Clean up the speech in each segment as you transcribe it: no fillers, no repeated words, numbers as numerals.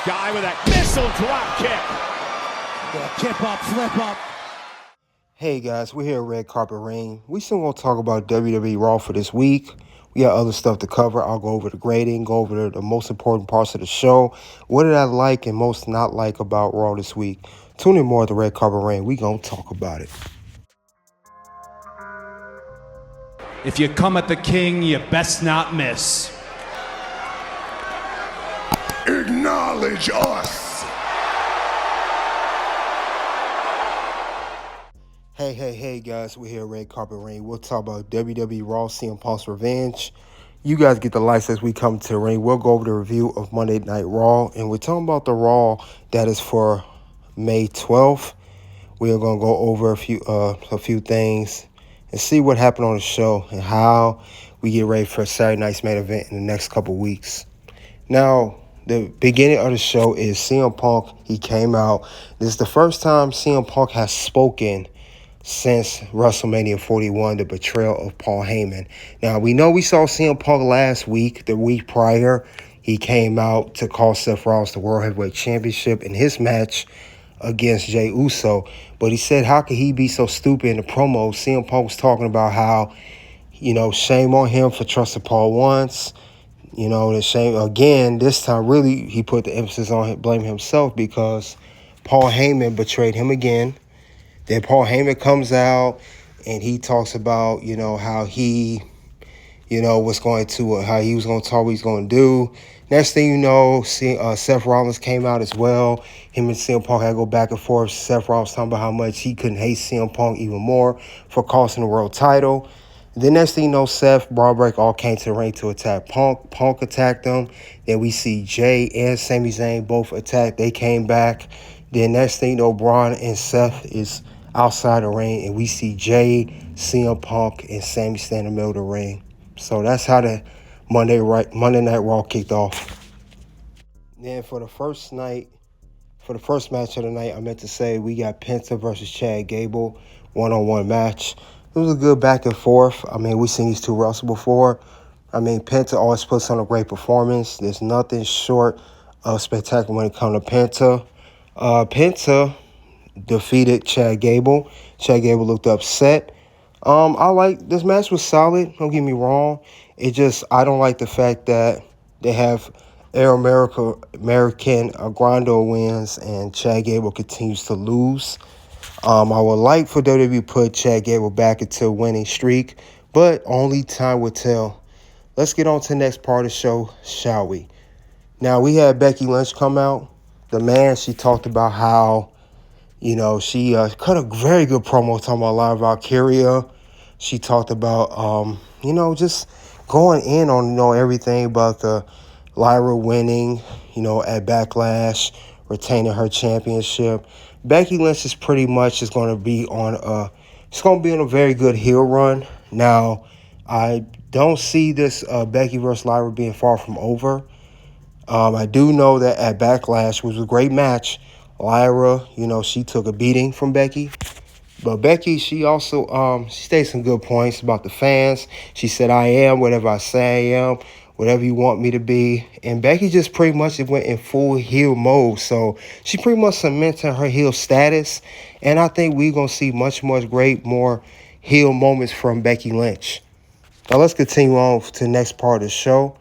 Guy with that missile drop kick. Kip up, flip up. Hey guys, we're here at Red Carpet Ring. We still gonna talk about WWE Raw for this week. We got other stuff to cover. I'll go over the grading, go over the most important parts of the show. What did I like and most not like about Raw this week? Tune in more at the Red Carpet Ring. We gonna talk about it. If you come at the king, you best not miss. Acknowledge us. Hey guys, we're here at Red Carpet Ring. We'll talk about WWE Raw, CM Punk's Revenge. You guys get the lights as we come to the ring. We'll go over the review of Monday Night Raw, and we're talking about the Raw that is for May 12th. We are going to go over a few things and see what happened on the show and how we get ready for Saturday night's main event in the next couple weeks. Now, the beginning of the show is CM Punk. He came out. This is the first time CM Punk has spoken since WrestleMania 41, the betrayal of Paul Heyman. Now, we know we saw CM Punk last week. The week prior, he came out to cost Seth Rollins the World Heavyweight Championship in his match against Jey Uso. But he said, how could he be so stupid in the promo? CM Punk was talking about how, shame on him for trusting Paul once. The shame, again, this time really he put the emphasis on blaming himself because Paul Heyman betrayed him again. Then Paul Heyman comes out and he talks about, how he, was going to, how he was going to talk what he's going to do. Next thing you know, Seth Rollins came out as well. Him and CM Punk had to go back and forth. Seth Rollins talking about how much he couldn't hate CM Punk even more for costing the world title. The next thing you know, Seth, Braun Breaker all came to the ring to attack Punk. Punk attacked them. Then we see Jay and Sami Zayn both attack. They came back. Then next thing you know, Braun and Seth is outside the ring, and we see Jay, CM Punk, and Sami stand in the middle of the ring. So that's how the Monday Night Raw kicked off. Then for the first match of the night, I meant to say we got Penta versus Chad Gable, one-on-one match. It was a good back and forth. We've seen these two wrestle before. Penta always puts on a great performance. There's nothing short of spectacular when it comes to Penta. Penta defeated Chad Gable. Chad Gable looked upset. This match was solid. Don't get me wrong. I don't like the fact that they have American Grando wins and Chad Gable continues to lose. I would like for WWE to put Chad Gable back into a winning streak, but only time will tell. Let's get on to the next part of the show, shall we? Now, we had Becky Lynch come out. She talked about how, she cut a very good promo talking about Lyra Valkyria. She talked about, just going in on, everything about the Lyra winning, at Backlash, retaining her championship. Becky Lynch is pretty much going to be on a very good heel run. Now, I don't see this Becky versus Lyra being far from over. I do know that at Backlash was a great match. Lyra, she took a beating from Becky. But Becky, she also she stated some good points about the fans. She said, I am whatever I say I am, whatever you want me to be. And Becky just pretty much went in full heel mode. So she pretty much cemented her heel status. And I think we're going to see much more heel moments from Becky Lynch. Now let's continue on to the next part of the show.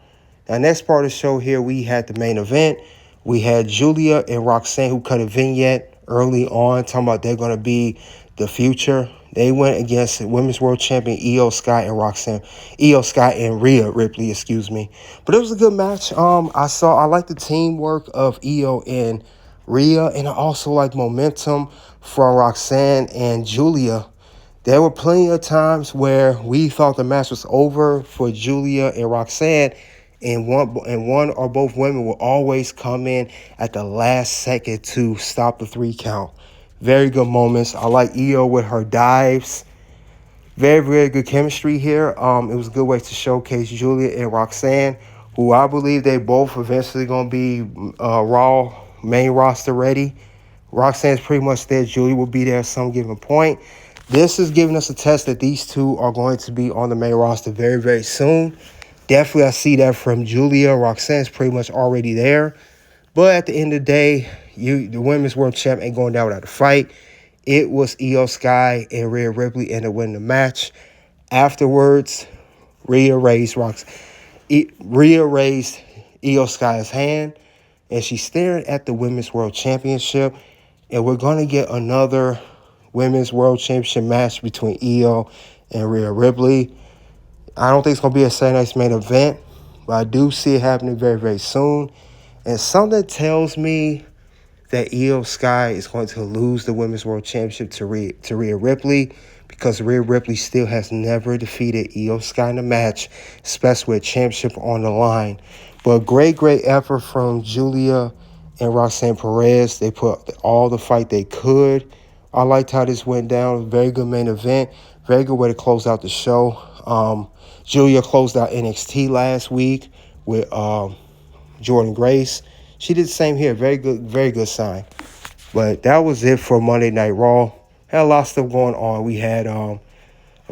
Now, next part of the show here, we had the main event. We had Julia and Roxanne who cut a vignette early on, talking about they're going to be the future. They went against Women's World Champion Io Sky and Rhea Ripley, But it was a good match. I like the teamwork of Io and Rhea, and I also like momentum from Roxanne and Julia. There were plenty of times where we thought the match was over for Julia and Roxanne, and one or both women will always come in at the last second to stop the 3 count. Very good moments. I like Io with her dives. Very, very good chemistry here. It was a good way to showcase Julia and Roxanne, who I believe they both eventually going to be Raw main roster ready. Roxanne's pretty much there. Julia will be there at some given point. This is giving us a test that these two are going to be on the main roster very, very soon. Definitely, I see that from Julia. Roxanne's pretty much already there. But at the end of the day, the Women's World Champ ain't going down without a fight. It was Io Sky and Rhea Ripley ended up winning the match. Afterwards, Rhea raised Io Sky's hand, and she's staring at the Women's World Championship. And we're going to get another Women's World Championship match between Io and Rhea Ripley. I don't think it's going to be a Saturday night's main event, but I do see it happening very, very soon. And something tells me that Io Sky is going to lose the Women's World Championship to Rhea Ripley, because Rhea Ripley still has never defeated Io Sky in a match, especially with a championship on the line. But great effort from Julia and Roxanne Perez. They put all the fight they could. I liked how this went down. Very good main event. Very good way to close out the show. Julia closed out NXT last week with Jordan Grace. She did the same here. Very good sign. But that was it for Monday Night Raw. Had a lot of stuff going on. We had a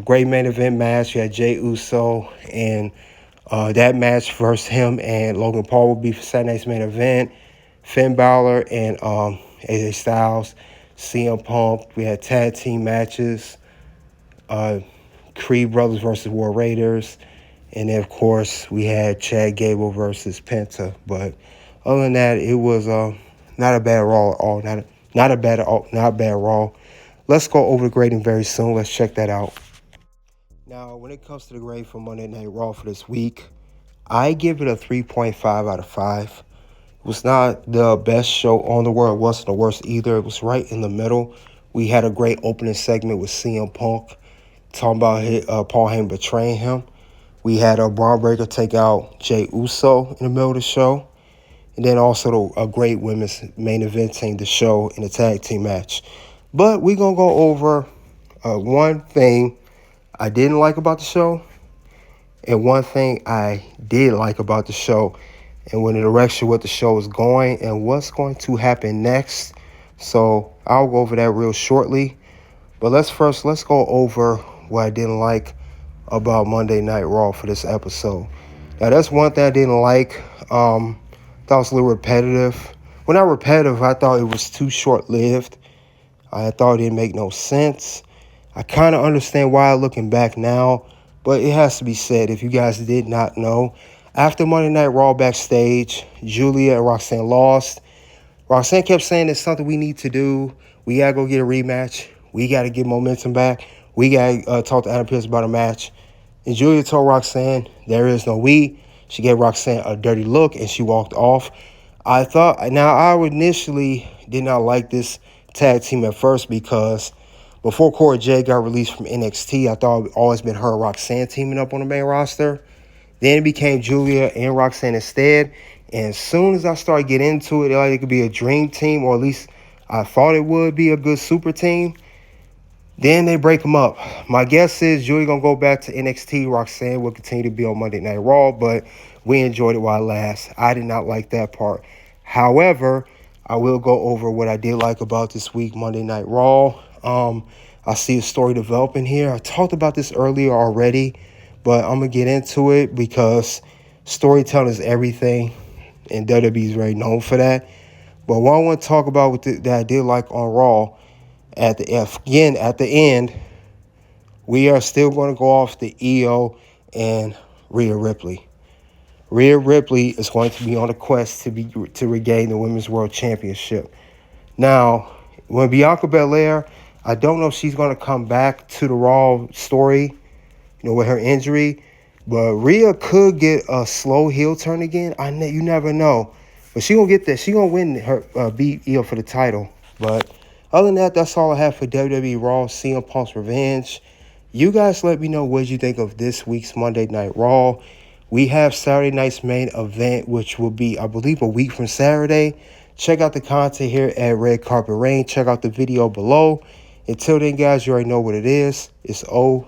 great main event match. We had Jey Uso, and that match versus him and Logan Paul will be for Saturday night's main event. Finn Balor and AJ Styles, CM Punk. We had tag team matches. Creed Brothers versus War Raiders. And then, of course, we had Chad Gable versus Penta. But other than that, it was not a bad Raw at all. Not a bad Raw. Let's go over the grading very soon. Let's check that out. Now, when it comes to the grade for Monday Night Raw for this week, I give it a 3.5 out of 5. It was not the best show on the world. It wasn't the worst either. It was right in the middle. We had a great opening segment with CM Punk talking about Paul Heyman betraying him. We had a Braun Breaker take out Jey Uso in the middle of the show. And then also a great women's main eventing the show in a tag team match. But we're going to go over one thing I didn't like about the show and one thing I did like about the show, and when the direction what the show is going and what's going to happen next. So I'll go over that real shortly. But let's go over what I didn't like about Monday Night Raw for this episode. Now, that's one thing I didn't like. Thought it was a little repetitive. Well, not repetitive. I thought it was too short-lived. I thought it didn't make no sense. I kind of understand why looking back now, but it has to be said, if you guys did not know, after Monday Night Raw backstage, Julia and Roxanne lost. Roxanne kept saying it's something we need to do. We got to go get a rematch. We got to get momentum back. We got to talk to Adam Pearce about a match. And Julia told Roxanne, there is no we. She gave Roxanne a dirty look, and she walked off. I initially did not like this tag team at first, because before Cora Jade got released from NXT, I thought it would always been her and Roxanne teaming up on the main roster. Then it became Julia and Roxanne instead. And as soon as I started getting into it, like it could be a dream team, or at least I thought it would be a good super team. Then they break them up. My guess is Julia going to go back to NXT. Roxanne will continue to be on Monday Night Raw, but we enjoyed it while it lasts. I did not like that part. However, I will go over what I did like about this week Monday Night Raw. I see a story developing here. I talked about this earlier already, but I'm going to get into it because storytelling is everything, and WWE is very known for that. But what I want to talk about that I did like on Raw, at the end, we are still going to go off the Io and Rhea Ripley. Rhea Ripley is going to be on a quest to regain the Women's World Championship. Now, when Bianca Belair, I don't know if she's going to come back to the Raw story, with her injury. But Rhea could get a slow heel turn again. You never know. But she going to get that. She going to win her beat Io for the title. But other than that, that's all I have for WWE Raw, CM Punk's Revenge. You guys let me know what you think of this week's Monday Night Raw. We have Saturday night's main event, which will be, I believe, a week from Saturday. Check out the content here at Red Carpet Rain. Check out the video below. Until then, guys, you already know what it is. It's OUT.